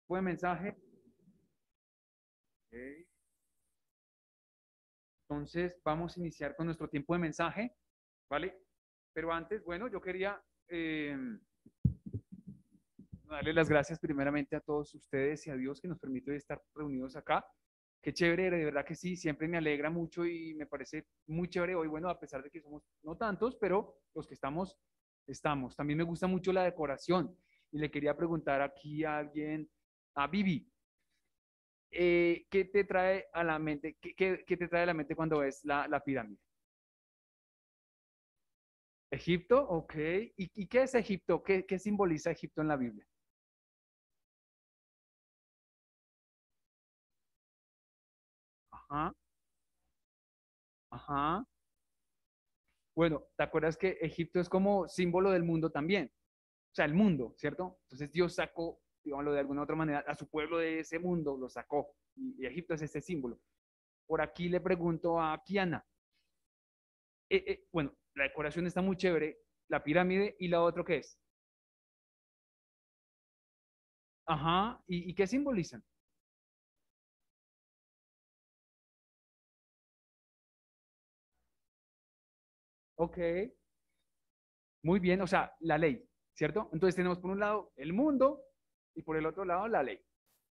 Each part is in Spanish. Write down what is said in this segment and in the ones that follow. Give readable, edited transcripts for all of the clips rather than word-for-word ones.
Buen mensaje. Ok. Entonces, vamos a iniciar con nuestro tiempo de mensaje, ¿vale? Pero antes, bueno, yo quería darle las gracias primeramente a todos ustedes y a Dios que nos permite hoy estar reunidos acá. Qué chévere, de verdad que sí, siempre me alegra mucho y me parece muy chévere hoy, bueno, a pesar de que somos no tantos, pero los que estamos, estamos. También me gusta mucho la decoración y le quería preguntar aquí a alguien, a Vivi, ¿qué te trae a la mente? ¿Qué te trae a la mente cuando ves la pirámide? Egipto, ok. ¿Y qué es Egipto? ¿Qué simboliza Egipto en la Biblia? Ajá, ajá. Bueno, ¿te acuerdas que Egipto es como símbolo del mundo también? O sea, el mundo, ¿cierto? Entonces Dios sacó, digámoslo de alguna otra manera, a su pueblo de ese mundo, lo sacó. Y Egipto es ese símbolo. Por aquí le pregunto a Kiana, bueno, la decoración está muy chévere, la pirámide y la otra, ¿qué es? Ajá, ¿y qué simbolizan? Ok, muy bien, o sea, la ley, ¿cierto? Entonces tenemos por un lado el mundo y por el otro lado la ley.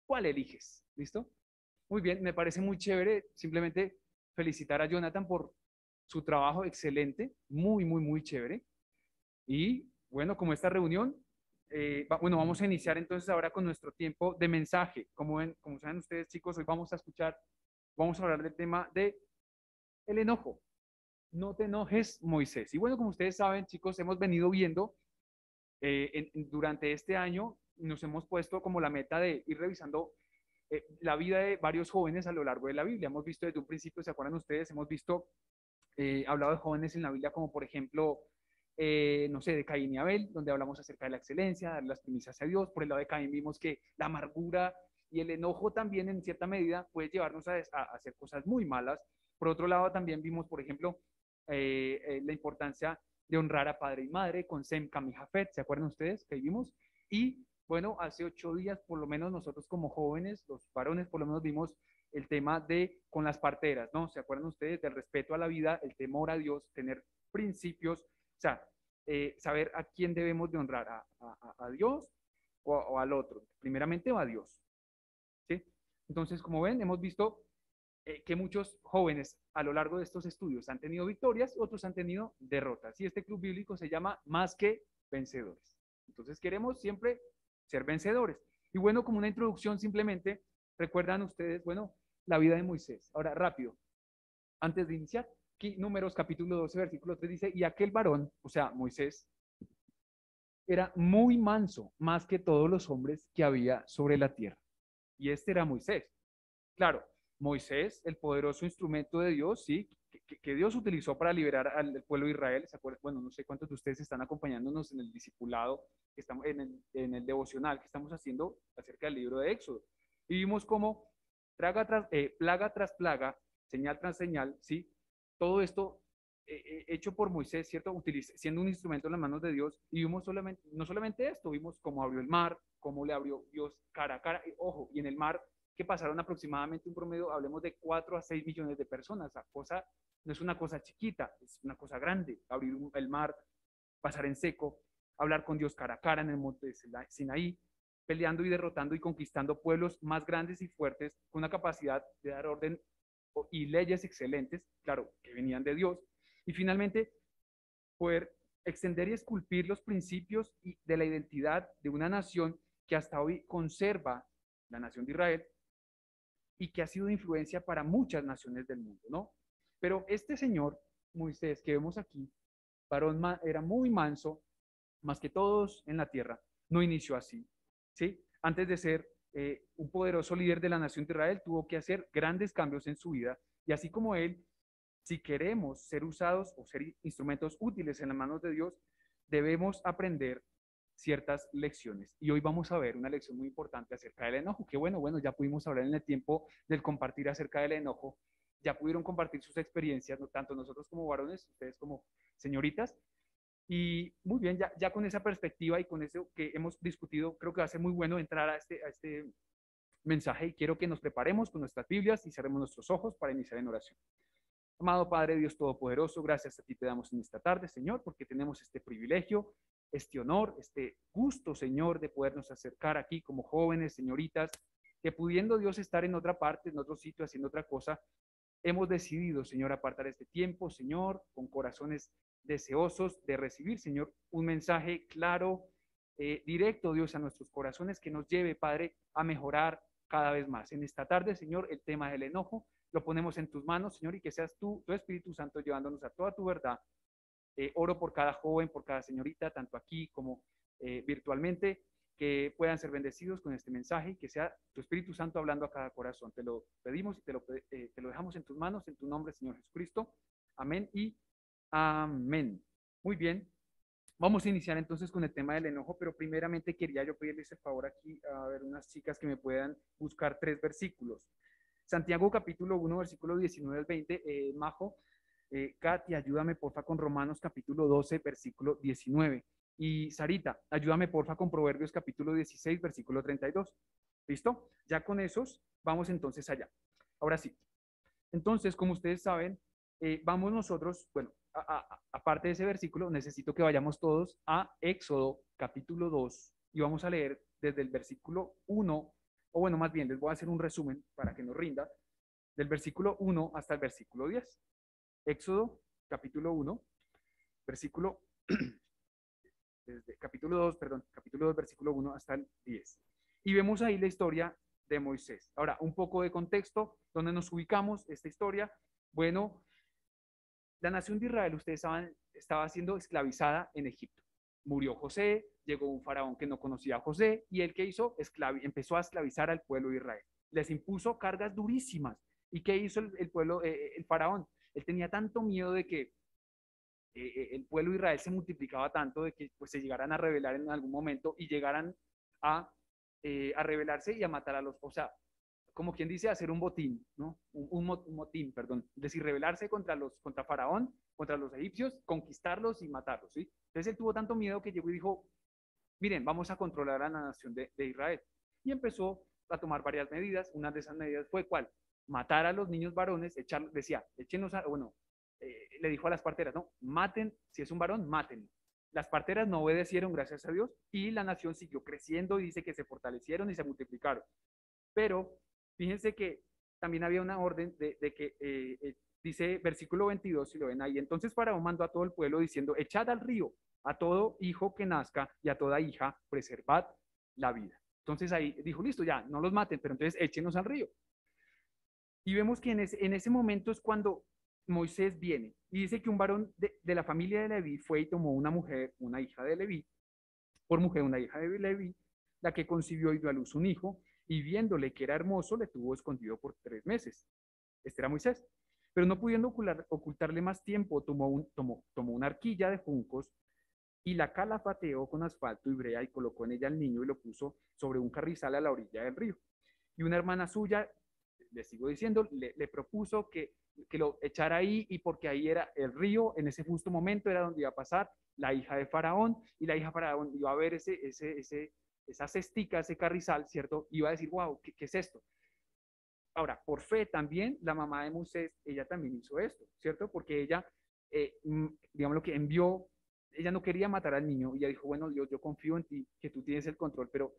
¿Cuál eliges? ¿Listo? Muy bien, me parece muy chévere. Simplemente felicitar a Jonathan por su trabajo excelente, muy, muy, muy chévere. Y bueno, como esta reunión, bueno, vamos a iniciar entonces ahora con nuestro tiempo de mensaje. Como ven, como saben ustedes, chicos, hoy vamos a escuchar, vamos a hablar del tema de el enojo. No te enojes, Moisés. Y bueno, como ustedes saben, chicos, hemos venido viendo durante este año, nos hemos puesto como la meta de ir revisando la vida de varios jóvenes a lo largo de la Biblia. Hemos visto desde un principio, ¿se acuerdan ustedes? Hemos visto, hablado de jóvenes en la Biblia como por ejemplo, no sé, de Caín y Abel, donde hablamos acerca de la excelencia, dar las primicias a Dios. Por el lado de Caín vimos que la amargura y el enojo también en cierta medida puede llevarnos a hacer cosas muy malas. Por otro lado, también vimos, por ejemplo, la importancia de honrar a padre y madre con Sem, Cam y Jafet, ¿se acuerdan ustedes que vimos? Y bueno, hace 8 días, por lo menos nosotros como jóvenes, los varones, por lo menos vimos el tema de con las parteras, ¿no? ¿Se acuerdan ustedes del respeto a la vida, el temor a Dios, tener principios, o sea, saber a quién debemos de honrar, a Dios o al otro? Primeramente va a Dios, ¿sí? Entonces, como ven, hemos visto que muchos jóvenes a lo largo de estos estudios han tenido victorias, otros han tenido derrotas. Y este club bíblico se llama Más que Vencedores. Entonces queremos siempre ser vencedores. Y bueno, como una introducción simplemente, recuerdan ustedes, bueno, la vida de Moisés. Ahora, rápido, antes de iniciar, aquí, Números capítulo 12, versículo 3 dice, y aquel varón, o sea, Moisés, era muy manso, más que todos los hombres que había sobre la tierra. Y este era Moisés. Claro, Moisés, el poderoso instrumento de Dios, sí, que Dios utilizó para liberar al pueblo de Israel. ¿Se acuerdan? Bueno, no sé cuántos de ustedes están acompañándonos en el discipulado, que estamos, en el devocional que estamos haciendo acerca del libro de Éxodo. Y vimos cómo plaga tras plaga, señal tras señal, sí, todo esto hecho por Moisés, ¿cierto? Siendo un instrumento en las manos de Dios. Y vimos solamente, no solamente esto, vimos cómo abrió el mar, cómo le abrió Dios cara a cara, ojo, y en el mar que pasaron aproximadamente un promedio, hablemos de 4 a 6 millones de personas. La cosa no es una cosa chiquita, es una cosa grande. Abrir el mar, pasar en seco, hablar con Dios cara a cara en el monte de Sinaí, peleando y derrotando y conquistando pueblos más grandes y fuertes con una capacidad de dar orden y leyes excelentes, claro, que venían de Dios. Y finalmente, poder extender y esculpir los principios de la identidad de una nación que hasta hoy conserva la nación de Israel y que ha sido de influencia para muchas naciones del mundo, ¿no? Pero este señor, Moisés, que vemos aquí, varón era muy manso, más que todos en la tierra, no inició así, ¿sí? Antes de ser un poderoso líder de la nación de Israel, tuvo que hacer grandes cambios en su vida, y así como él, si queremos ser usados o ser instrumentos útiles en las manos de Dios, debemos aprender ciertas lecciones. Y hoy vamos a ver una lección muy importante acerca del enojo. Que bueno, ya pudimos hablar en el tiempo del compartir acerca del enojo. Ya pudieron compartir sus experiencias, no tanto nosotros como varones, ustedes como señoritas. Y muy bien, ya con esa perspectiva y con eso que hemos discutido, creo que va a ser muy bueno entrar a este mensaje y quiero que nos preparemos con nuestras Biblias y cerremos nuestros ojos para iniciar en oración. Amado Padre Dios Todopoderoso, gracias a ti te damos en esta tarde, Señor, porque tenemos este privilegio, este honor, este gusto, Señor, de podernos acercar aquí como jóvenes, señoritas, que pudiendo Dios estar en otra parte, en otro sitio, haciendo otra cosa, hemos decidido, Señor, apartar este tiempo, Señor, con corazones deseosos de recibir, Señor, un mensaje claro, directo, Dios, a nuestros corazones que nos lleve, Padre, a mejorar cada vez más. En esta tarde, Señor, el tema del enojo lo ponemos en tus manos, Señor, y que seas tú, tu Espíritu Santo, llevándonos a toda tu verdad. Oro por cada joven, por cada señorita, tanto aquí como virtualmente, que puedan ser bendecidos con este mensaje y que sea tu Espíritu Santo hablando a cada corazón. Te lo pedimos y te lo dejamos en tus manos, en tu nombre, Señor Jesucristo. Amén y amén. Muy bien. Vamos a iniciar entonces con el tema del enojo, pero primeramente quería yo pedirles el favor aquí a ver unas chicas que me puedan buscar 3 versículos. Santiago capítulo 1, versículo 19 al 20. Majo, Katy, ayúdame porfa con Romanos capítulo 12, versículo 19. Y Sarita, ayúdame porfa con Proverbios capítulo 16, versículo 32. ¿Listo? Ya con esos vamos entonces allá. Ahora sí. Entonces, como ustedes saben, vamos nosotros, bueno, aparte de ese versículo, necesito que vayamos todos a Éxodo capítulo 2 y vamos a leer desde el versículo 1, o bueno, más bien les voy a hacer un resumen para que nos rinda, del versículo 1 hasta el versículo 10. Éxodo capítulo 1, versículo, desde capítulo 2, perdón, capítulo 2, versículo 1 hasta el 10. Y vemos ahí la historia de Moisés. Ahora, un poco de contexto, ¿dónde nos ubicamos esta historia? Bueno, la nación de Israel, ustedes saben, estaba siendo esclavizada en Egipto. Murió José, llegó un faraón que no conocía a José y él que hizo, empezó a esclavizar al pueblo de Israel. Les impuso cargas durísimas. ¿Y qué hizo el pueblo, el faraón? Él tenía tanto miedo de que el pueblo de Israel se multiplicaba tanto de que pues, se llegaran a rebelar en algún momento y llegaran a, a rebelarse y a matar a los, o sea, como quien dice, hacer un botín, ¿no? Un motín, perdón. Es decir, rebelarse contra Faraón, contra los egipcios, conquistarlos y matarlos, ¿sí? Entonces él tuvo tanto miedo que llegó y dijo, miren, vamos a controlar a la nación de Israel. Y empezó a tomar varias medidas. Una de esas medidas fue, ¿cuál? Matar a los niños varones, decía, échenos a, bueno, le dijo a las parteras, no, maten, si es un varón, mátenlo. Las parteras no obedecieron, gracias a Dios, y la nación siguió creciendo y dice que se fortalecieron y se multiplicaron. Pero fíjense que también había una orden de que dice versículo 22, si lo ven ahí, entonces Faraón mandó a todo el pueblo diciendo, echad al río a todo hijo que nazca y a toda hija, preservad la vida. Entonces ahí dijo, listo, ya, no los maten, pero entonces échenos al río. Y vemos que en ese momento es cuando Moisés viene y dice que un varón de la familia de Leví fue y tomó una mujer, una hija de Leví, por mujer una hija de Leví, la que concibió y dio a luz un hijo, y viéndole que era hermoso, le tuvo escondido por 3 meses. Este era Moisés. Pero no pudiendo ocultarle más tiempo, tomó una arquilla de juncos y la calafateó con asfalto y brea y colocó en ella al niño y lo puso sobre un carrizal a la orilla del río. Y una hermana suya, le sigo diciendo, le propuso que lo echara ahí y porque ahí era el río, en ese justo momento era donde iba a pasar la hija de Faraón y la hija de Faraón iba a ver esa cestica, ese carrizal, ¿cierto? Iba a decir, wow, ¿qué es esto? Ahora, por fe también, la mamá de Moisés, ella también hizo esto, ¿cierto? Porque ella, digamos lo que envió, ella no quería matar al niño, y ella dijo, bueno, Dios, yo confío en ti, que tú tienes el control, pero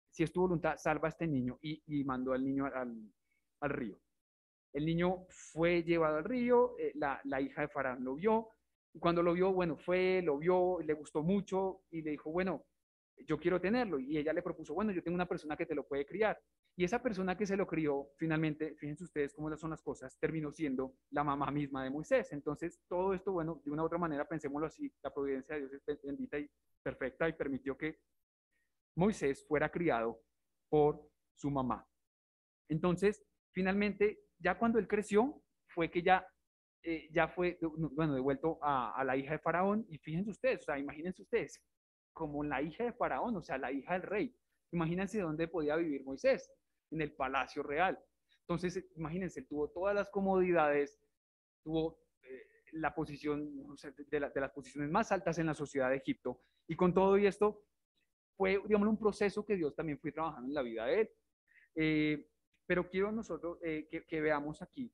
si es tu voluntad, salva a este niño, y mandó al niño al río. El niño fue llevado al río, la hija de Faraón lo vio, y cuando lo vio, bueno, lo vio, le gustó mucho, y le dijo, bueno, yo quiero tenerlo. Y ella le propuso, bueno, yo tengo una persona que te lo puede criar. Y esa persona que se lo crió, finalmente, fíjense ustedes cómo son las cosas, terminó siendo la mamá misma de Moisés. Entonces, todo esto, bueno, de una u otra manera, pensémoslo así, la providencia de Dios es bendita y perfecta y permitió que Moisés fuera criado por su mamá. Entonces, finalmente, ya cuando él creció, fue que ya fue, bueno, devuelto a la hija de Faraón. Y fíjense ustedes, o sea, imagínense ustedes, como la hija de Faraón, o sea, la hija del rey. Imagínense dónde podía vivir Moisés, en el palacio real. Entonces, imagínense, tuvo todas las comodidades, tuvo la posición, o sea, de las posiciones más altas en la sociedad de Egipto. Y con todo y esto, fue, digamos, un proceso que Dios también fue trabajando en la vida de él. Eh, pero quiero nosotros que veamos aquí,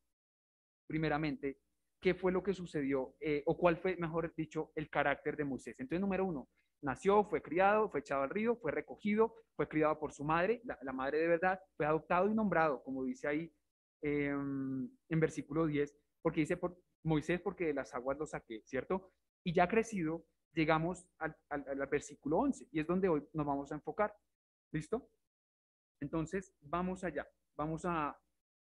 primeramente, qué fue lo que sucedió, o cuál fue, mejor dicho, el carácter de Moisés. Entonces, número uno, nació, fue criado, fue echado al río, fue recogido, fue criado por su madre, la madre de verdad, fue adoptado y nombrado, como dice ahí en versículo 10, porque dice por Moisés, porque de las aguas lo saqué, ¿cierto? Y ya crecido, llegamos al versículo 11, y es donde hoy nos vamos a enfocar. ¿Listo? Entonces, vamos allá. Vamos a,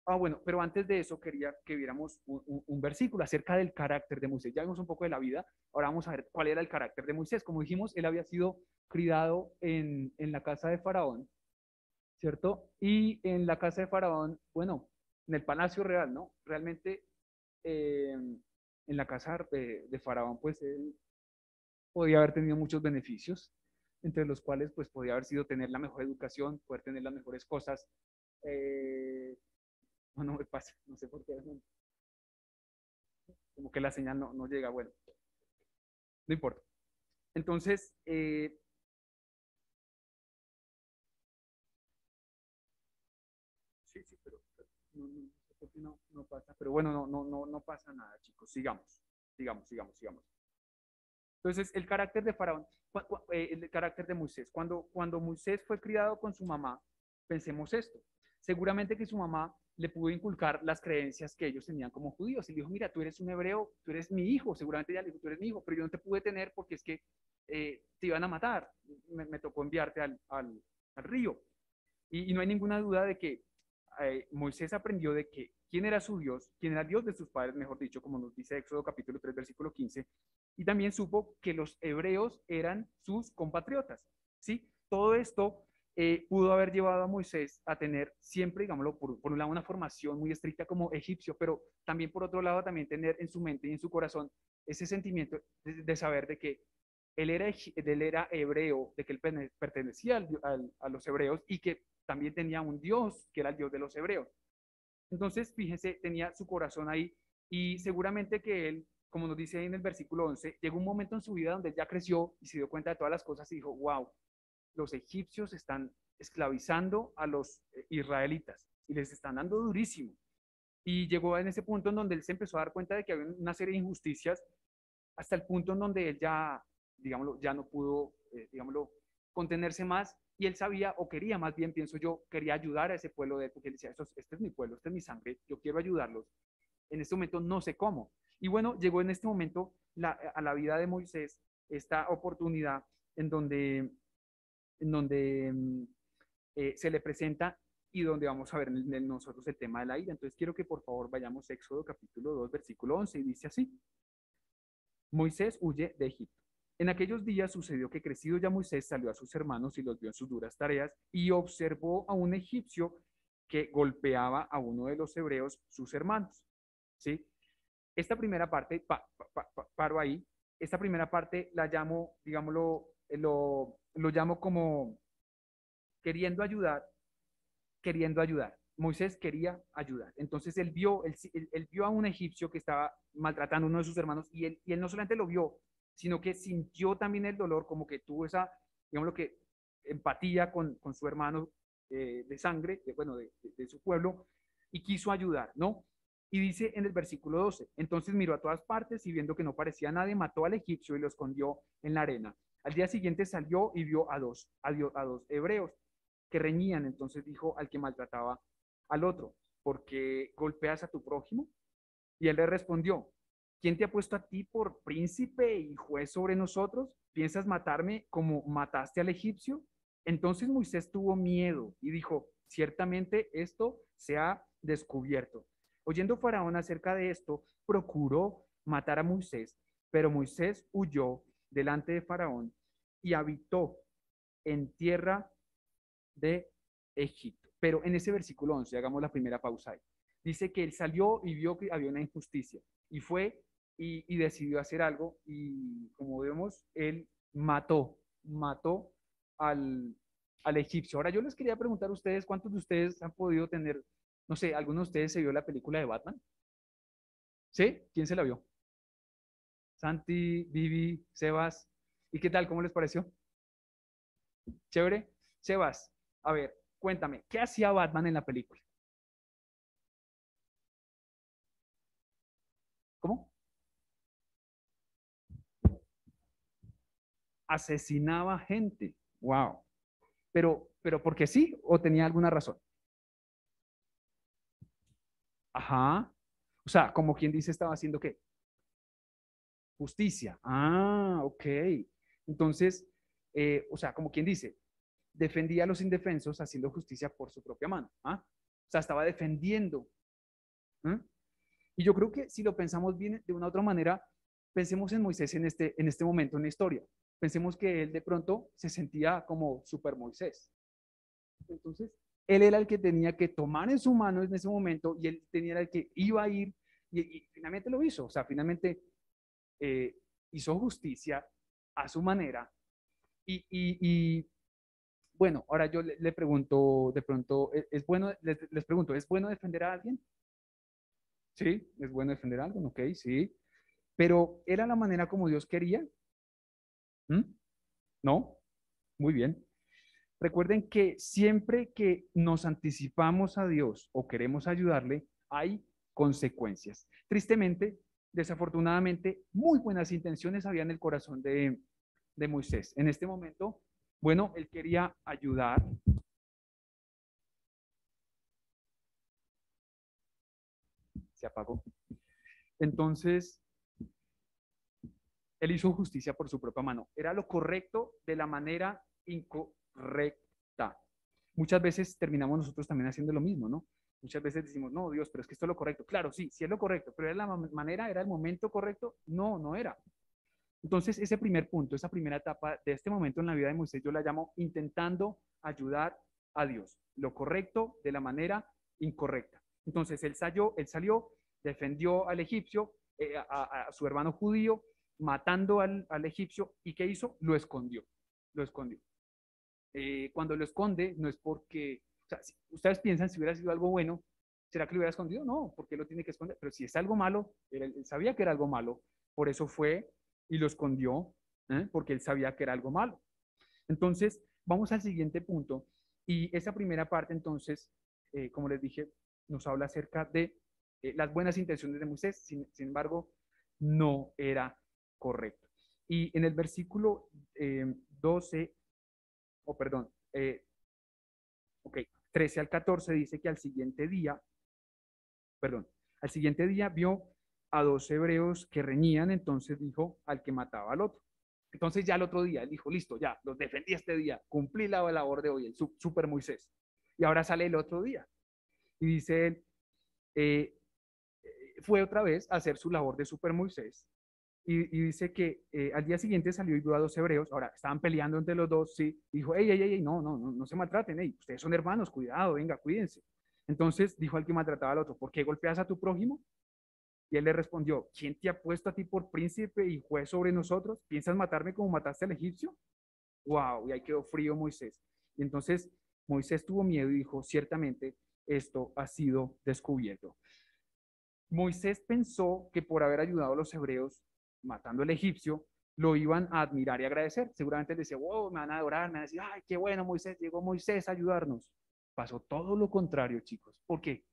bueno, pero antes de eso quería que viéramos un versículo acerca del carácter de Moisés. Ya vimos un poco de la vida, ahora vamos a ver cuál era el carácter de Moisés. Como dijimos, él había sido criado en la casa de Faraón, ¿cierto? Y en la casa de Faraón, bueno, en el palacio real, ¿no? Realmente en la casa de Faraón, pues él podía haber tenido muchos beneficios, entre los cuales pues podía haber sido tener la mejor educación, poder tener las mejores cosas. Eh, bueno, me pasa, no sé por qué, como que la señal no llega, bueno, no importa. Entonces, sí, sí, pero no sé por qué no pasa, pero bueno, no pasa nada, chicos, sigamos. Entonces, el carácter de Faraón, el carácter de Moisés, cuando Moisés fue criado con su mamá, pensemos esto, seguramente que su mamá le pudo inculcar las creencias que ellos tenían como judíos. Y le dijo, mira, tú eres un hebreo, tú eres mi hijo, seguramente ella le dijo, tú eres mi hijo, pero yo no te pude tener porque es que te iban a matar, me tocó enviarte al río. Y no hay ninguna duda de que Moisés aprendió de que quién era su Dios, quién era el Dios de sus padres, mejor dicho, como nos dice Éxodo capítulo 3, versículo 15, y también supo que los hebreos eran sus compatriotas, ¿sí? Todo esto pudo haber llevado a Moisés a tener siempre, digámoslo, por un lado, una formación muy estricta como egipcio, pero también por otro lado, también tener en su mente y en su corazón ese sentimiento de saber de que él era hebreo, de que él pertenecía a los hebreos y que también tenía un Dios que era el Dios de los hebreos. Entonces, fíjense, tenía su corazón ahí y seguramente que él, como nos dice ahí en el versículo 11, llegó un momento en su vida donde él ya creció y se dio cuenta de todas las cosas y dijo, wow, los egipcios están esclavizando a los israelitas y les están dando durísimo. Y llegó en ese punto en donde él se empezó a dar cuenta de que había una serie de injusticias hasta el punto en donde él ya, digámoslo, ya no pudo, digámoslo, contenerse más y él sabía o quería, más bien pienso yo, quería ayudar a ese pueblo de él, porque él decía, este es mi pueblo, este es mi sangre, yo quiero ayudarlos. En este momento no sé cómo. Y bueno, llegó en este momento a la vida de Moisés esta oportunidad en donde se le presenta y donde vamos a ver en nosotros el tema de la ira. Entonces quiero que por favor vayamos a Éxodo capítulo 2, versículo 11 y dice así. Moisés huye de Egipto. En aquellos días sucedió que crecido ya Moisés salió a sus hermanos y los vio en sus duras tareas y observó a un egipcio que golpeaba a uno de los hebreos, sus hermanos. ¿Sí? Esta primera parte, paro ahí, esta primera parte la llamo, digámoslo, lo llamo como queriendo ayudar, queriendo ayudar. Moisés quería ayudar. Entonces él vio a un egipcio que estaba maltratando a uno de sus hermanos y él no solamente lo vio, sino que sintió también el dolor, como que tuvo esa, digamos lo que, empatía con su hermano de sangre, bueno, de su pueblo, y quiso ayudar, ¿no? Y dice en el versículo 12, entonces miró a todas partes y viendo que no parecía nadie, mató al egipcio y lo escondió en la arena. Al día siguiente salió y vio a dos hebreos que reñían. Entonces dijo al que maltrataba al otro, ¿por qué golpeas a tu prójimo? Y él le respondió, ¿quién te ha puesto a ti por príncipe y juez sobre nosotros? ¿Piensas matarme como mataste al egipcio? Entonces Moisés tuvo miedo y dijo, ciertamente esto se ha descubierto. Oyendo Faraón acerca de esto, procuró matar a Moisés, pero Moisés huyó delante de Faraón y habitó en tierra de Egipto. Pero en ese versículo 11, hagamos la primera pausa ahí. Dice que él salió y vio que había una injusticia y fue y decidió hacer algo y como vemos, él mató al egipcio. Ahora yo les quería preguntar a ustedes, ¿cuántos de ustedes han podido tener, no sé, alguno de ustedes se vio la película de Batman? ¿Sí? ¿Quién se la vio? Santi, Vivi, Sebas. ¿Y qué tal? ¿Cómo les pareció? ¿Chévere? Sebas, a ver, cuéntame, ¿qué hacía Batman en la película? ¿Cómo? Asesinaba gente. Wow. Pero ¿por qué sí? ¿O tenía alguna razón? Ajá. O sea, como quien dice, estaba haciendo qué? Justicia. Ah, ok. Entonces, o sea, como quien dice, defendía a los indefensos haciendo justicia por su propia mano. ¿Ah? O sea, estaba defendiendo. ¿Ah? Y yo creo que si lo pensamos bien de una u otra manera, pensemos en Moisés en este momento en la historia. Pensemos que él de pronto se sentía como super Moisés. Entonces, él era el que tenía que tomar en su mano en ese momento y él tenía el que iba a ir y finalmente lo hizo. O sea, finalmente eh, hizo justicia a su manera. Y bueno, ahora yo le pregunto, de pronto, ¿es bueno, les pregunto, ¿es bueno defender a alguien? Sí, es bueno defender a alguien, ok, sí. Pero ¿era la manera como Dios quería? ¿Mm? No, muy bien. Recuerden que siempre que nos anticipamos a Dios o queremos ayudarle, hay consecuencias. Tristemente, desafortunadamente, muy buenas intenciones había en el corazón de Moisés. En este momento, bueno, él quería ayudar, se apagó. Entonces, él hizo justicia por su propia mano. Era lo correcto de la manera incorrecta. Muchas veces terminamos nosotros también haciendo lo mismo, ¿no? Muchas veces decimos, no, Dios, pero es que esto es lo correcto. Claro, sí, sí es lo correcto, pero ¿era la manera, era el momento correcto? No, no era. Entonces, ese primer punto, esa primera etapa de este momento en la vida de Moisés, yo la llamo intentando ayudar a Dios. Lo correcto de la manera incorrecta. Entonces, él salió defendió al egipcio, a su hermano judío, matando al egipcio, ¿y qué hizo? Lo escondió. Lo escondió. Cuando lo esconde, no es porque, o sea, si ustedes piensan si hubiera sido algo bueno, ¿será que lo hubiera escondido? No, porque lo tiene que esconder. Pero si es algo malo, él sabía que era algo malo, por eso fue y lo escondió, porque él sabía que era algo malo. Entonces, vamos al siguiente punto. Y esa primera parte, entonces, como les dije, nos habla acerca de las buenas intenciones de Moisés, sin embargo, no era correcto. Y en el versículo 12 o perdón, ok, 13 al 14 dice que al siguiente día, perdón, al siguiente día vio a dos hebreos que reñían, entonces dijo al que mataba al otro. Entonces ya el otro día, él dijo, listo, ya, los defendí este día, cumplí la labor de hoy, el super Moisés. Y ahora sale el otro día y dice él, eh, fue otra vez a hacer su labor de super Moisés y dice que al día siguiente salió y vio a dos hebreos, ahora estaban peleando entre los dos, sí, y dijo, ey, no, no, no, no se maltraten, ey, ustedes son hermanos, cuidado, venga, cuídense. Entonces dijo al que maltrataba al otro, ¿por qué golpeas a tu prójimo? Y él le respondió, ¿quién te ha puesto a ti por príncipe y juez sobre nosotros? ¿Piensas matarme como mataste al egipcio? Wow, y ahí quedó frío Moisés. Y entonces Moisés tuvo miedo y dijo, ciertamente esto ha sido descubierto. Moisés pensó que por haber ayudado a los hebreos matando al egipcio, lo iban a admirar y agradecer. Seguramente él decía, wow, me van a adorar, me van a decir, ay, qué bueno Moisés, llegó Moisés a ayudarnos. Pasó todo lo contrario, chicos. ¿Por qué?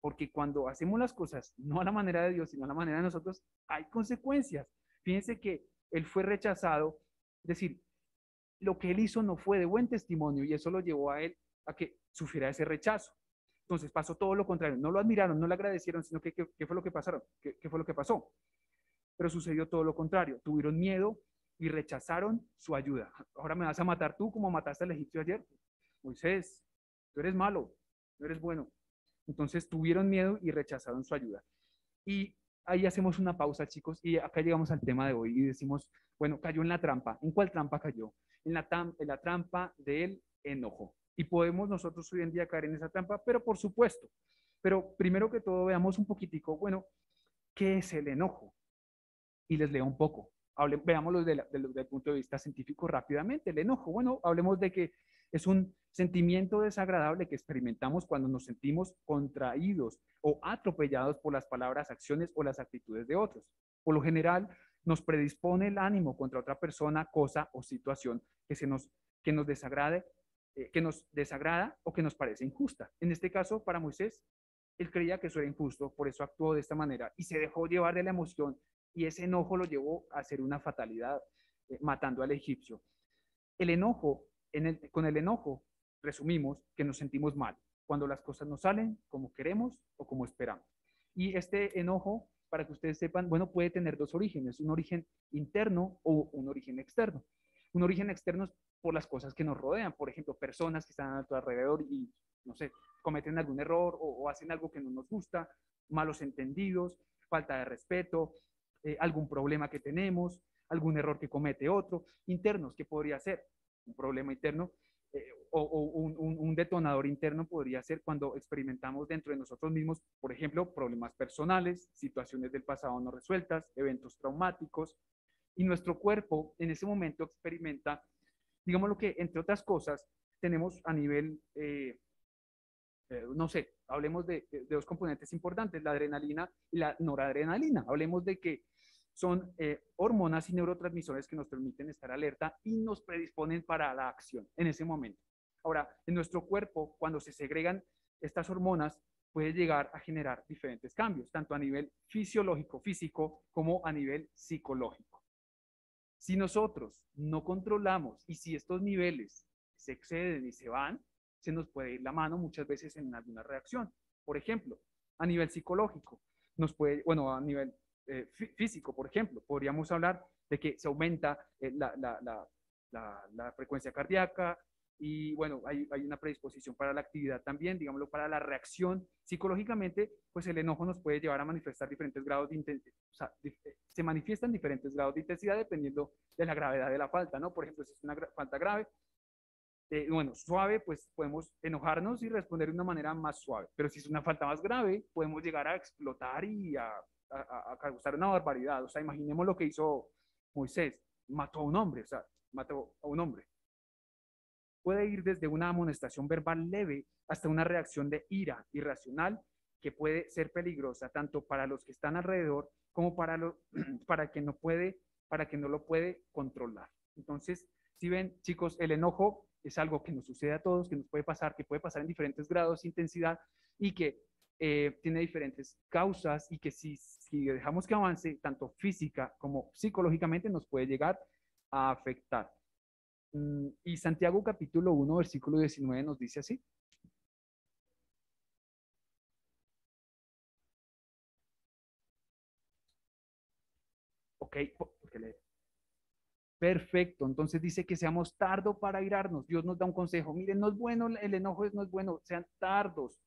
Porque cuando hacemos las cosas no a la manera de Dios, sino a la manera de nosotros, hay consecuencias. Fíjense que él fue rechazado, es decir, lo que él hizo no fue de buen testimonio y eso lo llevó a él a que sufriera ese rechazo. Entonces pasó todo lo contrario, no lo admiraron, no le agradecieron, sino que ¿qué fue lo que pasaron? ¿Qué fue lo que pasó? Pero sucedió todo lo contrario, tuvieron miedo y rechazaron su ayuda. Ahora me vas a matar tú como mataste al egipcio ayer. Moisés, tú eres malo, no eres bueno. Entonces tuvieron miedo y rechazaron su ayuda. Y ahí hacemos una pausa, chicos, y acá llegamos al tema de hoy y decimos, bueno, cayó en la trampa. ¿En cuál trampa cayó? En la trampa del enojo. Y podemos nosotros hoy en día caer en esa trampa, pero por supuesto. Pero primero que todo veamos un poquitico, bueno, ¿qué es el enojo? Y les leo un poco. Veámoslo desde el punto de vista científico rápidamente. El enojo, bueno, hablemos de que es un sentimiento desagradable que experimentamos cuando nos sentimos contraídos o atropellados por las palabras, acciones o las actitudes de otros. Por lo general, nos predispone el ánimo contra otra persona, cosa o situación que nos desagrade, que nos desagrada o que nos parece injusta. En este caso, para Moisés, él creía que eso era injusto, por eso actuó de esta manera y se dejó llevar de la emoción y ese enojo lo llevó a hacer una fatalidad, matando al egipcio. El enojo, con el enojo, resumimos que nos sentimos mal cuando las cosas no salen como queremos o como esperamos. Y este enojo, para que ustedes sepan, bueno, puede tener dos orígenes, un origen interno o un origen externo. Un origen externo es por las cosas que nos rodean, por ejemplo, personas que están a tu alrededor y, no sé, cometen algún error o hacen algo que no nos gusta, malos entendidos, falta de respeto, algún problema que tenemos, algún error que comete otro, internos, que podría ser un problema interno o un detonador interno podría ser cuando experimentamos dentro de nosotros mismos, por ejemplo, problemas personales, situaciones del pasado no resueltas, eventos traumáticos, y nuestro cuerpo en ese momento experimenta, digamos lo que, entre otras cosas, tenemos a nivel, no sé, hablemos de dos componentes importantes, la adrenalina y la noradrenalina. Hablemos de que son hormonas y neurotransmisores que nos permiten estar alerta y nos predisponen para la acción en ese momento. Ahora, en nuestro cuerpo, cuando se segregan estas hormonas, puede llegar a generar diferentes cambios, tanto a nivel fisiológico, físico, como a nivel psicológico. Si nosotros no controlamos y si estos niveles se exceden y se van, se nos puede ir la mano muchas veces en alguna reacción. Por ejemplo, a nivel psicológico, nos puede, bueno, a nivel físico, por ejemplo, podríamos hablar de que se aumenta la frecuencia cardíaca y bueno, hay una predisposición para la actividad también, digámoslo, para la reacción. Psicológicamente, pues el enojo nos puede llevar a manifestar diferentes grados de intensidad, o sea, se manifiestan diferentes grados de intensidad dependiendo de la gravedad de la falta, ¿no? Por ejemplo, si es una falta grave, bueno, suave, pues podemos enojarnos y responder de una manera más suave. Pero si es una falta más grave, podemos llegar a explotar y a causar una barbaridad. O sea, imaginemos lo que hizo Moisés. Mató a un hombre, o sea, mató a un hombre. Puede ir desde una amonestación verbal leve hasta una reacción de ira irracional que puede ser peligrosa tanto para los que están alrededor como para que para que no lo puede controlar. Entonces, si ven, chicos, el enojo es algo que nos sucede a todos, que nos puede pasar, que puede pasar en diferentes grados de intensidad y que tiene diferentes causas y que si dejamos que avance, tanto física como psicológicamente, nos puede llegar a afectar. Y Santiago capítulo 1, versículo 19 nos dice así. Ok, porque le... Perfecto, entonces dice que seamos tardos para irarnos. Dios nos da un consejo. Miren, no es bueno, el enojo no es bueno, sean tardos.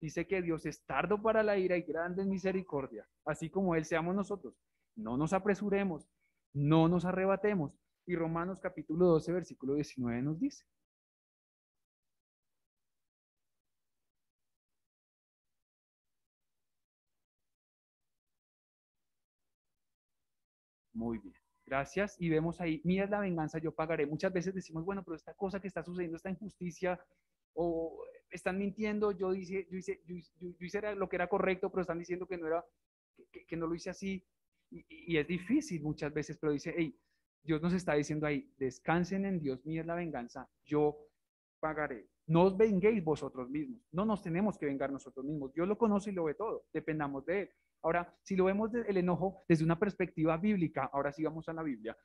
Dice que Dios es tardo para la ira y grande en misericordia, así como Él seamos nosotros. No nos apresuremos, no nos arrebatemos. Y Romanos capítulo 12, versículo 19 nos dice. Muy bien, gracias. Y vemos ahí, mira la venganza, yo pagaré. Muchas veces decimos, bueno, pero esta cosa que está sucediendo, esta injusticia, o están mintiendo, yo hice lo que era correcto, pero están diciendo que no era, que no lo hice así. Y es difícil muchas veces, pero dice, hey, Dios nos está diciendo ahí, descansen en Dios, mía es la venganza, yo pagaré. No os venguéis vosotros mismos, no nos tenemos que vengar nosotros mismos. Dios lo conoce y lo ve todo, dependamos de Él. Ahora, si lo vemos el enojo desde una perspectiva bíblica, ahora sí vamos a la Biblia.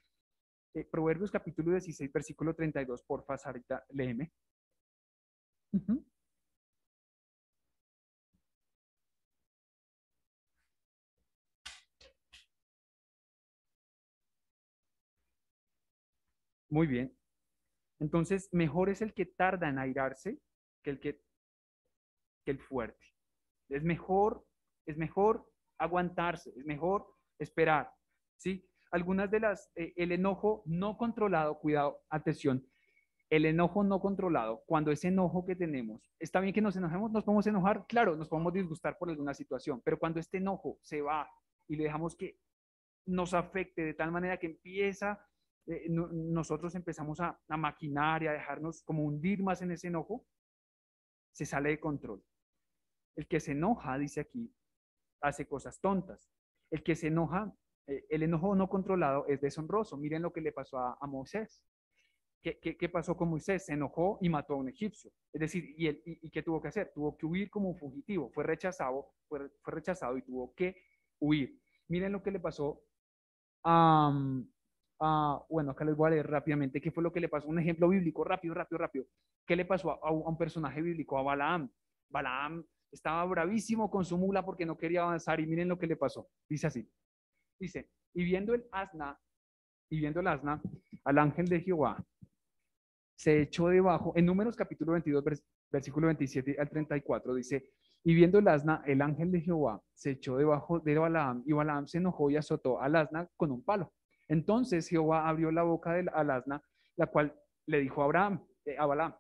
Proverbios capítulo 16, versículo 32, porfa, Sarita, léeme. Ujú. Muy bien. Entonces, mejor es el que tarda en airarse que que el fuerte. Es mejor, es mejor aguantarse, es mejor esperar, ¿sí? Algunas de el enojo no controlado, cuidado, atención, el enojo no controlado, cuando ese enojo que tenemos, está bien que nos enojemos, nos podemos enojar, claro, nos podemos disgustar por alguna situación, pero cuando este enojo se va y le dejamos que nos afecte de tal manera que empieza, nosotros empezamos a maquinar y a dejarnos como hundir más en ese enojo, se sale de control. El que se enoja, dice aquí, hace cosas tontas. El que se enoja el enojo no controlado es deshonroso. Miren lo que le pasó a Moisés. ¿Qué pasó con Moisés? Se enojó y mató a un egipcio. Es decir, ¿y qué tuvo que hacer? Tuvo que huir como un fugitivo. Fue rechazado y tuvo que huir. Miren lo que le pasó a, bueno, acá les voy a leer rápidamente qué fue lo que le pasó. Un ejemplo bíblico, rápido, rápido, rápido. ¿Qué le pasó a un personaje bíblico, a Balaam? Balaam estaba bravísimo con su mula porque no quería avanzar y miren lo que le pasó. Dice así, dice, y viendo el asna, al ángel de Jehová, se echó debajo, en Números capítulo 22, versículo 27 al 34, dice, y viendo el asna, el ángel de Jehová se echó debajo de Balaam, y Balaam se enojó y azotó al asna con un palo. Entonces Jehová abrió la boca al asna, la cual le dijo a Balaam,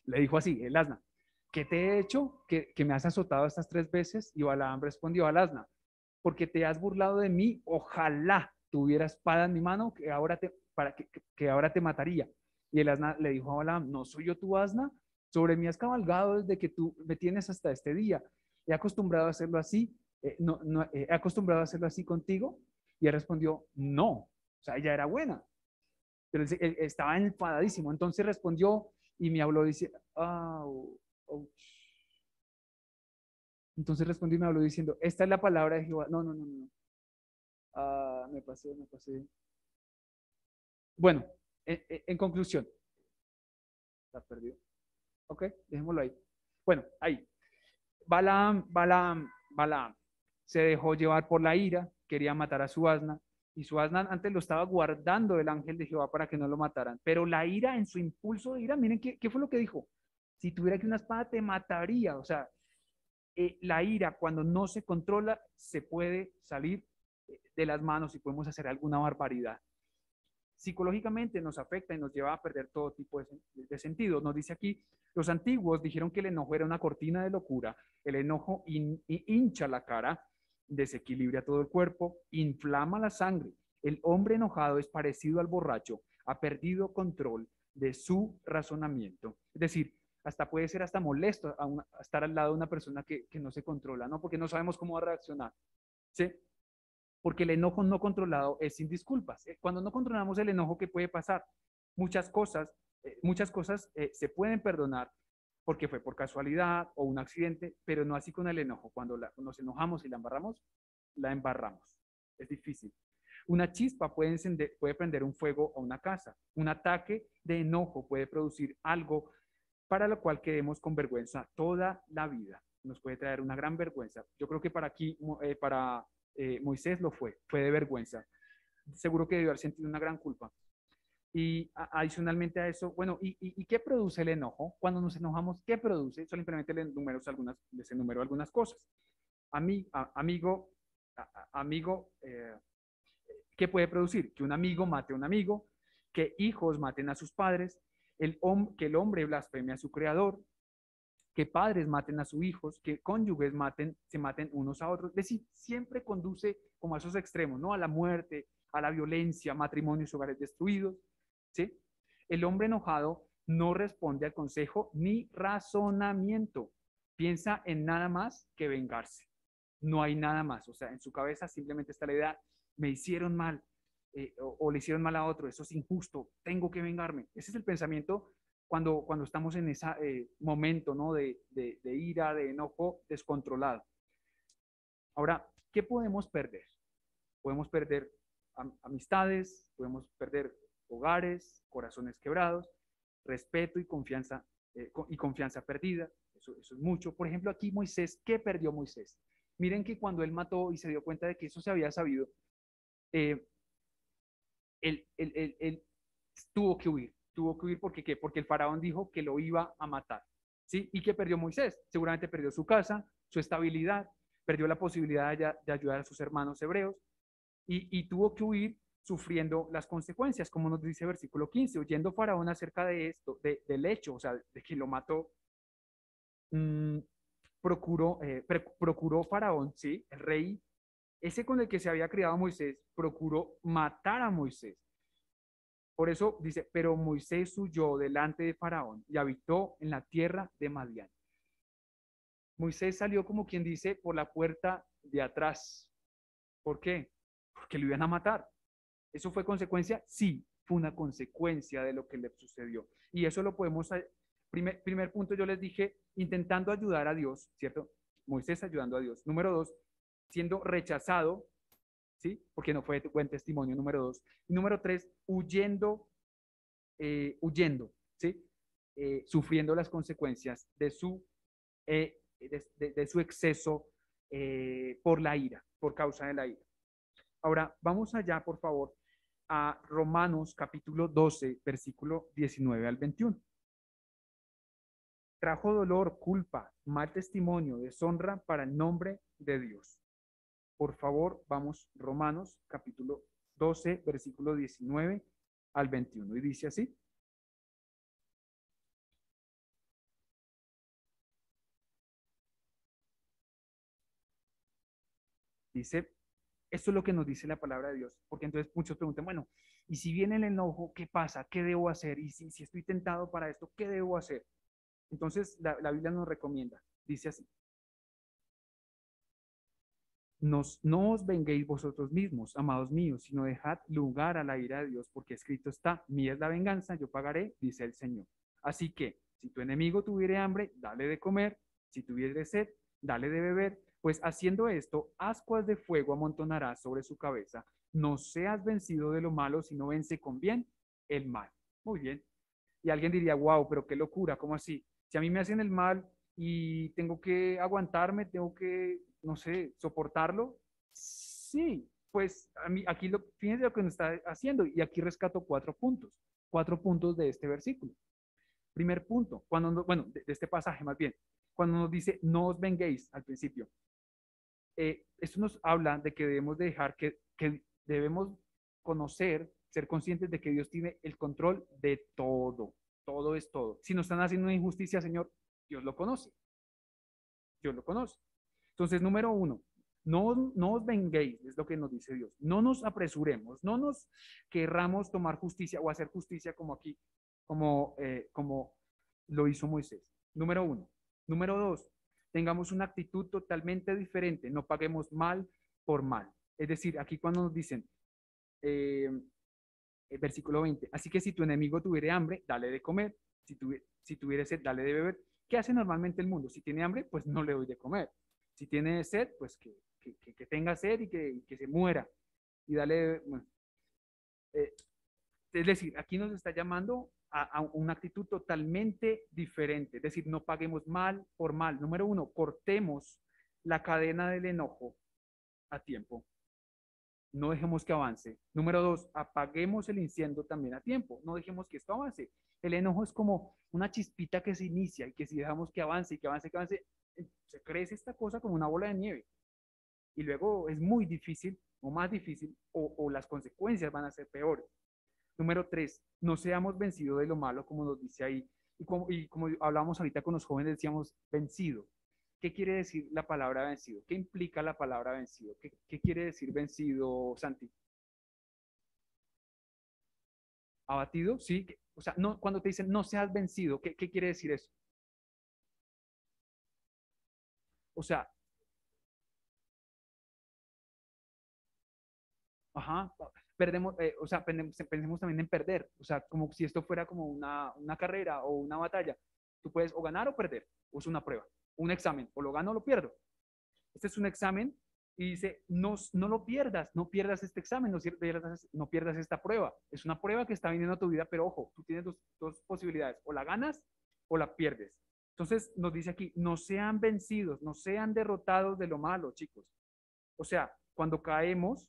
le dijo así, el asna, ¿qué te he hecho que me has azotado estas 3 veces? Y Balaam respondió al asna, porque te has burlado de mí, ojalá tuviera espada en mi mano que ahora te mataría. Y el asna le dijo a Balaam, ¿no soy yo tu asna? Sobre mí has cabalgado desde que tú me tienes hasta este día. He acostumbrado a hacerlo así, he acostumbrado a hacerlo así contigo. Y él respondió, no, o sea, ella era buena, pero él estaba enfadadísimo. Entonces respondió y me habló, dice, oh, oh. Entonces respondió y me habló diciendo, esta es la palabra de Jehová. No, no, no, no. Me pasé, me pasé. Bueno, en conclusión, la perdió. Ok, dejémoslo ahí. Bueno, ahí. Balaam se dejó llevar por la ira, quería matar a su asna, y su asna antes lo estaba guardando el ángel de Jehová para que no lo mataran. Pero la ira, en su impulso de ira, miren qué fue lo que dijo. Si tuviera que una espada, te mataría. O sea, la ira, cuando no se controla, se puede salir de las manos y podemos hacer alguna barbaridad. Psicológicamente nos afecta y nos lleva a perder todo tipo de sentido. Nos dice aquí, los antiguos dijeron que el enojo era una cortina de locura. El enojo hincha la cara, desequilibra todo el cuerpo, inflama la sangre. El hombre enojado es parecido al borracho, ha perdido control de su razonamiento. Es decir, hasta puede ser hasta molesto a estar al lado de una persona que no se controla, ¿no? Porque no sabemos cómo va a reaccionar. ¿Sí? Porque el enojo no controlado es sin disculpas. Cuando no controlamos el enojo, ¿qué puede pasar? Muchas cosas, se pueden perdonar porque fue por casualidad o un accidente, pero no así con el enojo. Cuando nos enojamos y la embarramos, la embarramos. Es difícil. Una chispa puede prender un fuego a una casa. Un ataque de enojo puede producir algo para lo cual quedemos con vergüenza toda la vida. Nos puede traer una gran vergüenza. Yo creo que para Moisés fue de vergüenza. Seguro que debió haber sentido una gran culpa. Y adicionalmente a eso, bueno, ¿y qué produce el enojo? Cuando nos enojamos, ¿qué produce? Simplemente les enumero algunas cosas. Amigo, ¿qué puede producir? Que un amigo mate a un amigo, que hijos maten a sus padres, que el hombre blasfeme a su creador, que padres maten a sus hijos, que cónyuges se maten unos a otros. Es decir, siempre conduce como a esos extremos, ¿no? A la muerte, a la violencia, matrimonios, hogares destruidos, ¿sí? El hombre enojado no responde al consejo ni razonamiento. Piensa en nada más que vengarse. No hay nada más. O sea, en su cabeza simplemente está la idea, me hicieron mal, o le hicieron mal a otro, eso es injusto, tengo que vengarme. Ese es el pensamiento cuando estamos en ese momento, ¿no? de ira, de enojo descontrolado. Ahora, ¿qué podemos perder? Podemos perder amistades, podemos perder hogares, corazones quebrados, respeto y confianza perdida. Eso es mucho. Por ejemplo, aquí Moisés, ¿qué perdió Moisés? Miren que cuando él mató y se dio cuenta de que eso se había sabido, eh, él tuvo que huir. Tuvo que huir porque, ¿qué? Porque el faraón dijo que lo iba a matar. ¿Sí? ¿Y qué perdió Moisés? Seguramente perdió su casa, su estabilidad, perdió la posibilidad de ayudar a sus hermanos hebreos y tuvo que huir sufriendo las consecuencias, como nos dice el versículo 15, oyendo Faraón acerca de esto, del hecho, o sea, de que lo mató, mmm, procuró Faraón, ¿sí? El rey, ese con el que se había criado Moisés, procuró matar a Moisés. Por eso dice, pero Moisés huyó delante de Faraón y habitó en la tierra de Madián. Moisés salió como quien dice por la puerta de atrás. ¿Por qué? que lo iban a matar. ¿Eso fue consecuencia? Sí, fue una consecuencia de lo que le sucedió. Y eso lo podemos, primer punto yo les dije, intentando ayudar a Dios, ¿cierto? Moisés ayudando a Dios. Número dos, siendo rechazado, ¿sí? Porque no fue buen testimonio, número dos. Y número tres, huyendo, ¿sí? Sufriendo las consecuencias de su exceso por la ira, por causa de la ira. Ahora, vamos allá, por favor, a Romanos capítulo 12, versículo 19 al 21. Trajo dolor, culpa, mal testimonio, deshonra para el nombre de Dios. Por favor, vamos, Romanos capítulo 12, versículo 19 al 21. Y dice así. Dice, esto es lo que nos dice la palabra de Dios, porque entonces muchos preguntan, bueno, y si viene el enojo, ¿qué pasa? ¿Qué debo hacer? Y si estoy tentado para esto, ¿qué debo hacer? Entonces la Biblia nos recomienda, dice así, no os venguéis vosotros mismos, amados míos, sino dejad lugar a la ira de Dios, porque escrito está, mía es la venganza, yo pagaré, dice el Señor. Así que, si tu enemigo tuviere hambre, dale de comer, si tuviere sed, dale de beber, pues haciendo esto, ascuas de fuego amontonarás sobre su cabeza. No seas vencido de lo malo, sino vence con bien el mal. Muy bien. Y alguien diría, wow, pero qué locura, ¿cómo así? Si a mí me hacen el mal y tengo que aguantarme, tengo que, no sé, soportarlo, sí, pues a mí, aquí fíjense lo que nos está haciendo y aquí rescato 4 puntos de este versículo. Primer punto, bueno, de este pasaje más bien, cuando nos dice no os venguéis al principio, esto nos habla de que debemos dejar que debemos conocer, ser conscientes de que Dios tiene el control de todo. Todo es todo. Si nos están haciendo una injusticia, Señor, Dios lo conoce. Dios lo conoce. Entonces, número uno, no os venguéis, es lo que nos dice Dios. No nos apresuremos, no nos querramos tomar justicia o hacer justicia como aquí, como lo hizo Moisés. Número uno. Número dos, tengamos una actitud totalmente diferente, no paguemos mal por mal. Es decir, aquí cuando nos dicen, eh, el versículo 20, así que si tu enemigo tuviere hambre, dale de comer, si tuviere sed, dale de beber. ¿Qué hace normalmente el mundo? Si tiene hambre, pues no le doy de comer. Si tiene sed, pues que tenga sed y que se muera. Y dale, bueno, eh, es decir, aquí nos está llamando a una actitud totalmente diferente. Es decir, no paguemos mal por mal. Número uno, cortemos la cadena del enojo a tiempo. No dejemos que avance. Número dos, apaguemos el incendio también a tiempo. No dejemos que esto avance. El enojo es como una chispita que se inicia y que si dejamos que avance y que avance, que avance, se crece esta cosa como una bola de nieve. Y luego es muy difícil o más difícil o las consecuencias van a ser peores. Número tres, no seamos vencidos de lo malo, como nos dice ahí. Y como hablábamos ahorita con los jóvenes, decíamos vencido. ¿Qué quiere decir la palabra vencido? ¿Qué implica la palabra vencido? ¿Qué quiere decir vencido, Santi? ¿Abatido? Sí. O sea, no, cuando te dicen no seas vencido, ¿qué quiere decir eso? O sea, ajá, o sea, pensemos también en perder. O sea, como si esto fuera como una carrera o una batalla. Tú puedes o ganar o perder. O es una prueba, un examen. O lo gano o lo pierdo. Este es un examen y dice, no lo pierdas, no pierdas este examen, no pierdas esta prueba. Es una prueba que está viniendo a tu vida, pero ojo, tú tienes dos posibilidades, o la ganas o la pierdes. Entonces nos dice aquí, no sean vencidos, no sean derrotados de lo malo, chicos. O sea, cuando caemos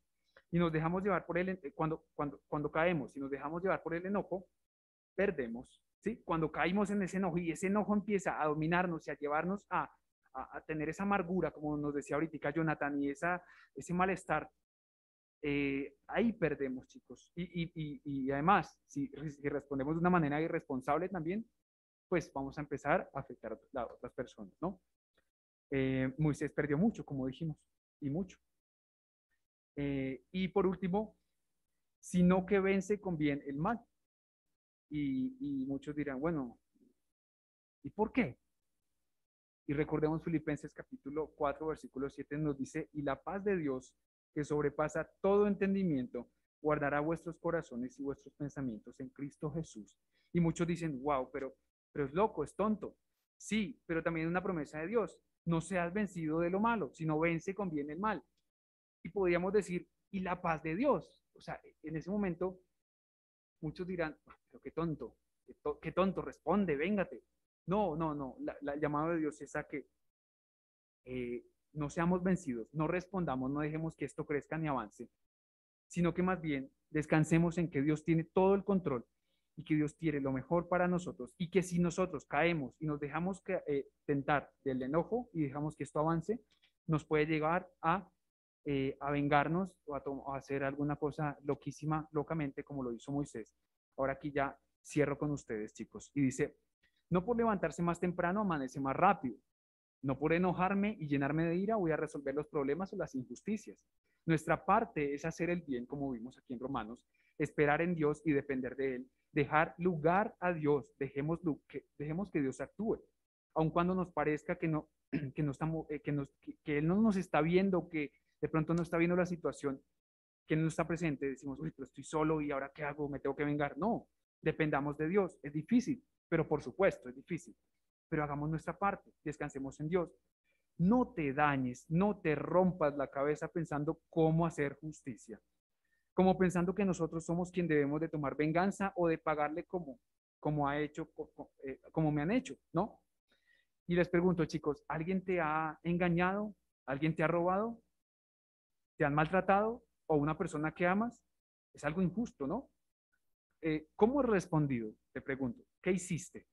y nos dejamos llevar por cuando caemos y nos dejamos llevar por el enojo, perdemos, ¿sí? Cuando caímos en ese enojo y ese enojo empieza a dominarnos y a llevarnos a tener esa amargura, como nos decía ahorita Jonathan, y ese malestar, ahí perdemos, chicos. Y además, si respondemos de una manera irresponsable también, pues vamos a empezar a afectar a otras personas, ¿no? Moisés perdió mucho, como dijimos, y mucho. Y por último, sino que vence con bien el mal. Y muchos dirán, bueno, ¿y por qué? Y recordemos Filipenses capítulo 4, versículo 7 nos dice, y la paz de Dios, que sobrepasa todo entendimiento, guardará vuestros corazones y vuestros pensamientos en Cristo Jesús. Y muchos dicen, wow, pero es loco, es tonto. Sí, pero también es una promesa de Dios. No seas vencido de lo malo, sino vence con bien el mal. Y podríamos decir, y la paz de Dios. O sea, en ese momento, muchos dirán, pero qué tonto, responde, véngate. No, no, no. El llamado de Dios es a que no seamos vencidos, no respondamos, no dejemos que esto crezca ni avance, sino que más bien descansemos en que Dios tiene todo el control y que Dios quiere lo mejor para nosotros y que si nosotros caemos y nos dejamos tentar del enojo y dejamos que esto avance, nos puede llegar a vengarnos o a hacer alguna cosa loquísima, locamente, como lo hizo Moisés. Ahora aquí ya cierro con ustedes, chicos. Y dice, no por levantarse más temprano amanece más rápido. No por enojarme y llenarme de ira voy a resolver los problemas o las injusticias. Nuestra parte es hacer el bien, como vimos aquí en Romanos, esperar en Dios y depender de Él, dejar lugar a Dios, dejemos que Dios actúe, aun cuando nos parezca que no, que no estamos, que Él no nos está viendo, que de pronto no está viendo la situación, que no está presente, decimos, uy, pero estoy solo y ahora qué hago, me tengo que vengar. No, dependamos de Dios. Es difícil, pero por supuesto es difícil. Pero hagamos nuestra parte, descansemos en Dios. No te dañes, no te rompas la cabeza pensando cómo hacer justicia, como pensando que nosotros somos quien debemos de tomar venganza o de pagarle como ha hecho, como me han hecho, ¿no? Y les pregunto, chicos, ¿alguien te ha engañado? ¿Alguien te ha robado? ¿Te han maltratado? ¿O una persona que amas? Es algo injusto, ¿no? ¿Cómo has respondido? Te pregunto, ¿qué hiciste?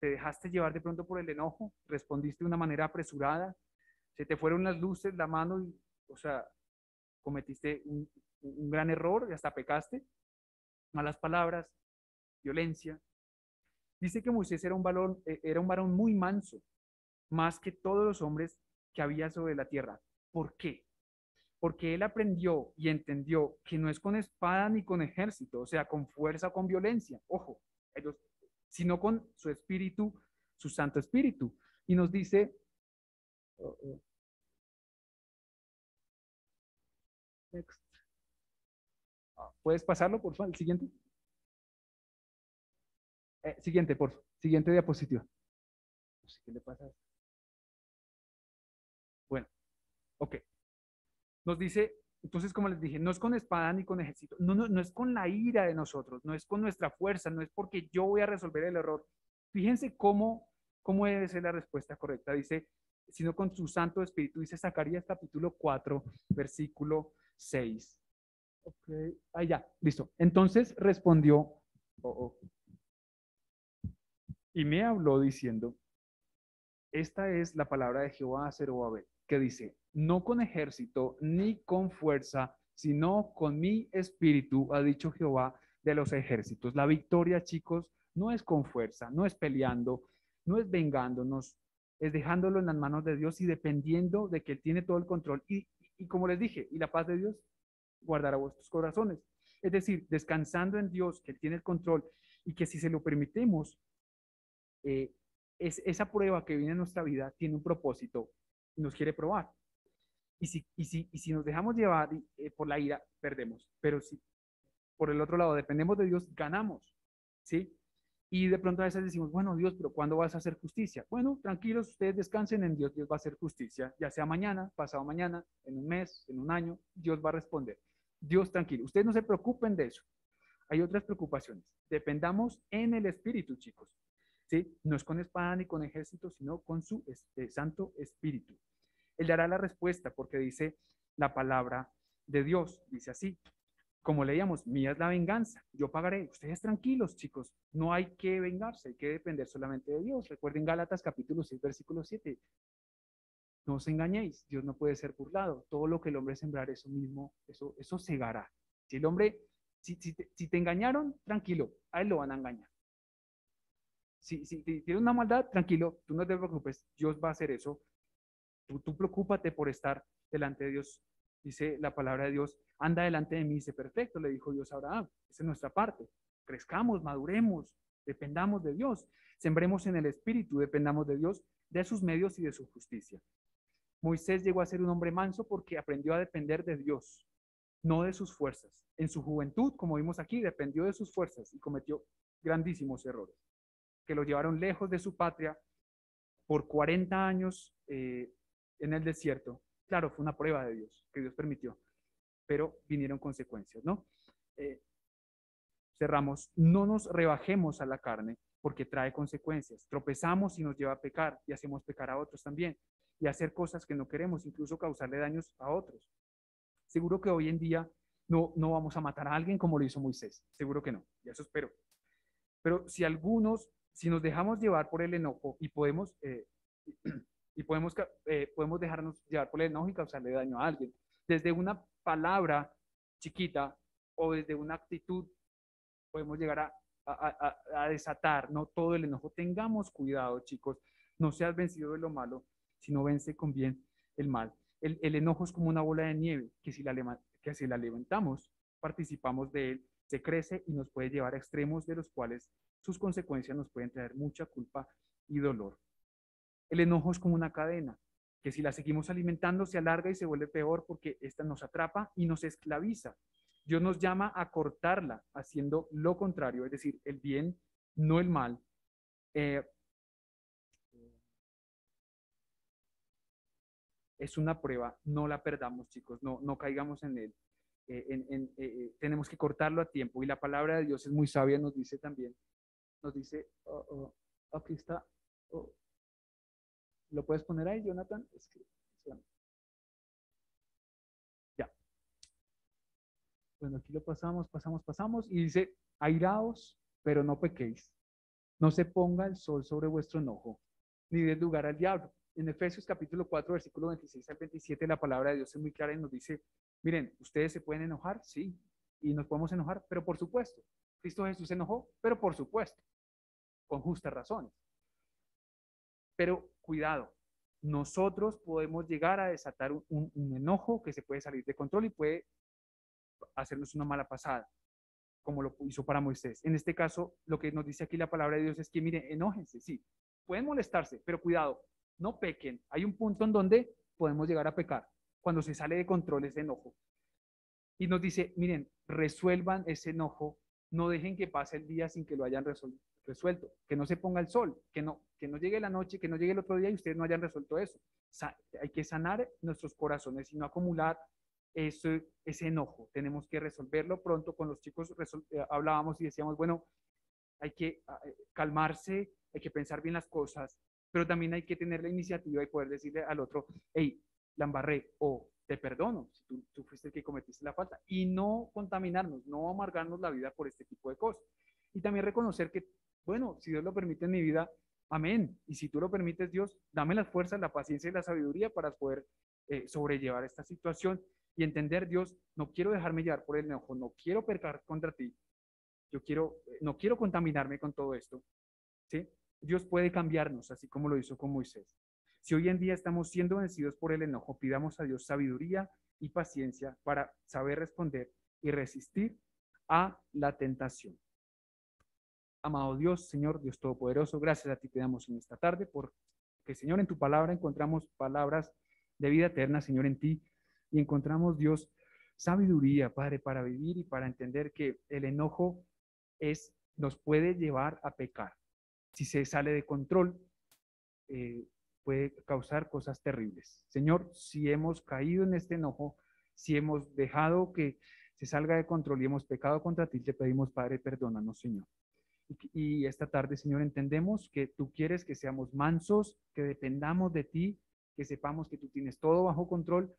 ¿Te dejaste llevar de pronto por el enojo? ¿Respondiste de una manera apresurada? ¿Se te fueron las luces, la mano y, o sea, cometiste un gran error y hasta pecaste? Malas palabras, violencia. Dice que Moisés era un varón muy manso, más que todos los hombres que había sobre la tierra. ¿Por qué? Porque él aprendió y entendió que no es con espada ni con ejército, o sea, con fuerza o con violencia, ojo, ellos, sino con su espíritu, su Santo Espíritu. Y nos dice, oh, oh, next. ¿Puedes pasarlo, por favor, el siguiente? Siguiente, por favor, siguiente diapositiva. No sé qué le pasa. Bueno, ok. Nos dice, entonces, como les dije, no es con espada ni con ejército, no, no, no es con la ira de nosotros, no es con nuestra fuerza, no es porque yo voy a resolver el error. Fíjense cómo debe ser la respuesta correcta. Dice, sino con su Santo Espíritu, dice Zacarías capítulo 4, versículo 6. Ok, ahí ya, listo. Entonces respondió, y me habló diciendo, esta es la palabra de Jehová a Zerubabel, que dice, no con ejército ni con fuerza, sino con mi espíritu, ha dicho Jehová de los ejércitos. La victoria, chicos, no es con fuerza, no es peleando, no es vengándonos, es dejándolo en las manos de Dios y dependiendo de que Él tiene todo el control. Y como les dije, y la paz de Dios guardará vuestros corazones. Es decir, descansando en Dios, que Él tiene el control y que si se lo permitimos, eh, esa prueba que viene en nuestra vida tiene un propósito y nos quiere probar. Y si nos dejamos llevar por la ira, perdemos. Pero si por el otro lado dependemos de Dios, ganamos. ¿Sí? Y de pronto a veces decimos, bueno, Dios, pero ¿cuándo vas a hacer justicia? Bueno, tranquilos, ustedes descansen en Dios, Dios va a hacer justicia, ya sea mañana, pasado mañana, en un mes, en un año, Dios va a responder. Dios tranquilo, ustedes no se preocupen de eso. Hay otras preocupaciones. Dependamos en el Espíritu, chicos. ¿Sí? No es con espada ni con ejército, sino con su Santo Espíritu. Él dará la respuesta porque dice la palabra de Dios. Dice así, como leíamos, mía es la venganza, yo pagaré. Ustedes tranquilos, chicos, no hay que vengarse, hay que depender solamente de Dios. Recuerden Gálatas capítulo 6, versículo 7. No os engañéis, Dios no puede ser burlado. Todo lo que el hombre sembrar, eso mismo, eso segará. Si el hombre, si te engañaron, tranquilo, a él lo van a engañar. Si tienes una maldad, tranquilo, tú no te preocupes, Dios va a hacer eso. Tú preocúpate por estar delante de Dios. Dice la palabra de Dios, anda delante de mí, dice, perfecto, le dijo Dios a Abraham. Esa es nuestra parte. Crezcamos, maduremos, dependamos de Dios. Sembremos en el Espíritu, dependamos de Dios, de sus medios y de su justicia. Moisés llegó a ser un hombre manso porque aprendió a depender de Dios, no de sus fuerzas. En su juventud, como vimos aquí, dependió de sus fuerzas y cometió grandísimos errores que lo llevaron lejos de su patria por 40 años en el desierto. Claro, fue una prueba de Dios, que Dios permitió, pero vinieron consecuencias, ¿no? Eh, Cerramos, no nos rebajemos a la carne porque trae consecuencias. Tropezamos y nos lleva a pecar y hacemos pecar a otros también y hacer cosas que no queremos, incluso causarle daños a otros. Seguro que hoy en día no vamos a matar a alguien como lo hizo Moisés, seguro que no, y eso espero. Pero si nos dejamos llevar por el enojo y podemos dejarnos llevar por el enojo y causarle daño a alguien, desde una palabra chiquita o desde una actitud podemos llegar a desatar, ¿no? Todo el enojo. Tengamos cuidado, chicos. No seas vencido de lo malo, sino vence con bien el mal. El enojo es como una bola de nieve que si la levantamos, participamos de él, se crece y nos puede llevar a extremos de los cuales sus consecuencias nos pueden traer mucha culpa y dolor. El enojo es como una cadena que si la seguimos alimentando se alarga y se vuelve peor porque esta nos atrapa y nos esclaviza. Dios nos llama a cortarla haciendo lo contrario, es decir, el bien, no el mal. Eh, es una prueba, no la perdamos, chicos, no caigamos en él. Tenemos que cortarlo a tiempo y la palabra de Dios es muy sabia, nos dice también, nos dice, aquí está, oh, ¿lo puedes poner ahí, Jonathan? Es que, ya, bueno, aquí lo pasamos y dice, airaos, pero no pequéis. No se ponga el sol sobre vuestro enojo, ni dé lugar al diablo. En Efesios capítulo 4, versículo 26 al 27, la palabra de Dios es muy clara y nos dice, miren, ustedes se pueden enojar, sí, y nos podemos enojar, pero por supuesto, Cristo Jesús se enojó, pero por supuesto, con justas razones. Pero cuidado, nosotros podemos llegar a desatar un enojo que se puede salir de control y puede hacernos una mala pasada, como lo hizo para Moisés. En este caso, lo que nos dice aquí la palabra de Dios es que, miren, enójense, sí, pueden molestarse, pero cuidado, no pequen. Hay un punto en donde podemos llegar a pecar, cuando se sale de control ese enojo. Y nos dice, miren, resuelvan ese enojo, no dejen que pase el día sin que lo hayan resuelto, que no se ponga el sol, que no llegue la noche, que no llegue el otro día y ustedes no hayan resuelto eso. Hay que sanar nuestros corazones y no acumular ese enojo. Tenemos que resolverlo pronto. Con los chicos hablábamos y decíamos, bueno, hay que calmarse, hay que pensar bien las cosas, pero también hay que tener la iniciativa y poder decirle al otro, hey, la embarré o te perdono si tú fuiste el que cometiste la falta y no contaminarnos, no amargarnos la vida por este tipo de cosas. Y también reconocer que, bueno, si Dios lo permite en mi vida, amén. Y si tú lo permites, Dios, dame las fuerzas, la paciencia y la sabiduría para poder sobrellevar esta situación y entender, Dios, no quiero dejarme llevar por el enojo, no quiero pecar contra ti, no quiero contaminarme con todo esto, ¿sí? Dios puede cambiarnos, así como lo hizo con Moisés. Si hoy en día estamos siendo vencidos por el enojo, pidamos a Dios sabiduría y paciencia para saber responder y resistir a la tentación. Amado Dios, Señor, Dios Todopoderoso, gracias a ti te damos en esta tarde, porque, Señor, en tu palabra encontramos palabras de vida eterna, Señor, en ti, y encontramos, Dios, sabiduría, Padre, para vivir y para entender que el enojo nos puede llevar a pecar. Si se sale de control, eh, puede causar cosas terribles. Señor, si hemos caído en este enojo, si hemos dejado que se salga de control y hemos pecado contra ti, te pedimos, Padre, perdónanos, Señor. Y esta tarde, Señor, entendemos que tú quieres que seamos mansos, que dependamos de ti, que sepamos que tú tienes todo bajo control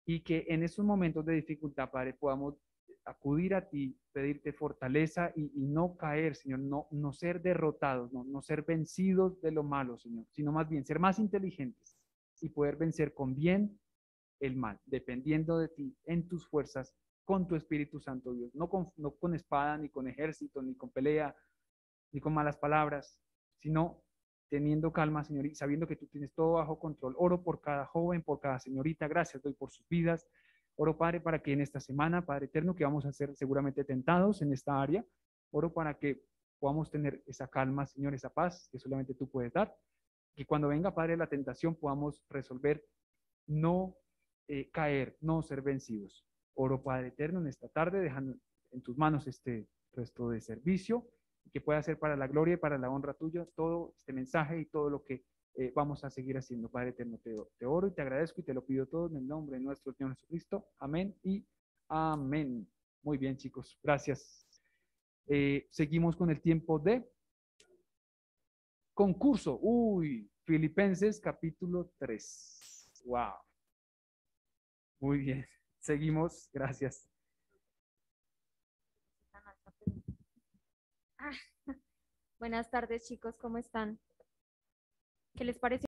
y que en esos momentos de dificultad, Padre, podamos acudir a ti, pedirte fortaleza y no caer, Señor, no ser derrotados, no ser vencidos de lo malo, Señor, sino más bien ser más inteligentes y poder vencer con bien el mal, dependiendo de ti, en tus fuerzas, con tu Espíritu Santo, Dios, no con espada, ni con ejército, ni con pelea, ni con malas palabras, sino teniendo calma, Señor, y sabiendo que tú tienes todo bajo control. Oro por cada joven, por cada señorita, gracias doy por sus vidas. Oro, Padre, para que en esta semana, Padre eterno, que vamos a ser seguramente tentados en esta área, oro para que podamos tener esa calma, Señor, esa paz que solamente tú puedes dar. Que cuando venga, Padre, la tentación podamos resolver, no caer, no ser vencidos. Oro, Padre eterno, en esta tarde, dejando en tus manos este resto de servicio, que pueda ser para la gloria y para la honra tuya todo este mensaje y todo lo que vamos a seguir haciendo. Padre eterno, te oro y te agradezco y te lo pido todo en el nombre de nuestro Señor Jesucristo. Amén y amén. Muy bien, chicos, gracias. Seguimos con el tiempo de concurso. Uy, Filipenses capítulo 3. Wow, muy bien. Seguimos, gracias. Ah, buenas tardes, chicos, ¿cómo están? ¿Qué les parece?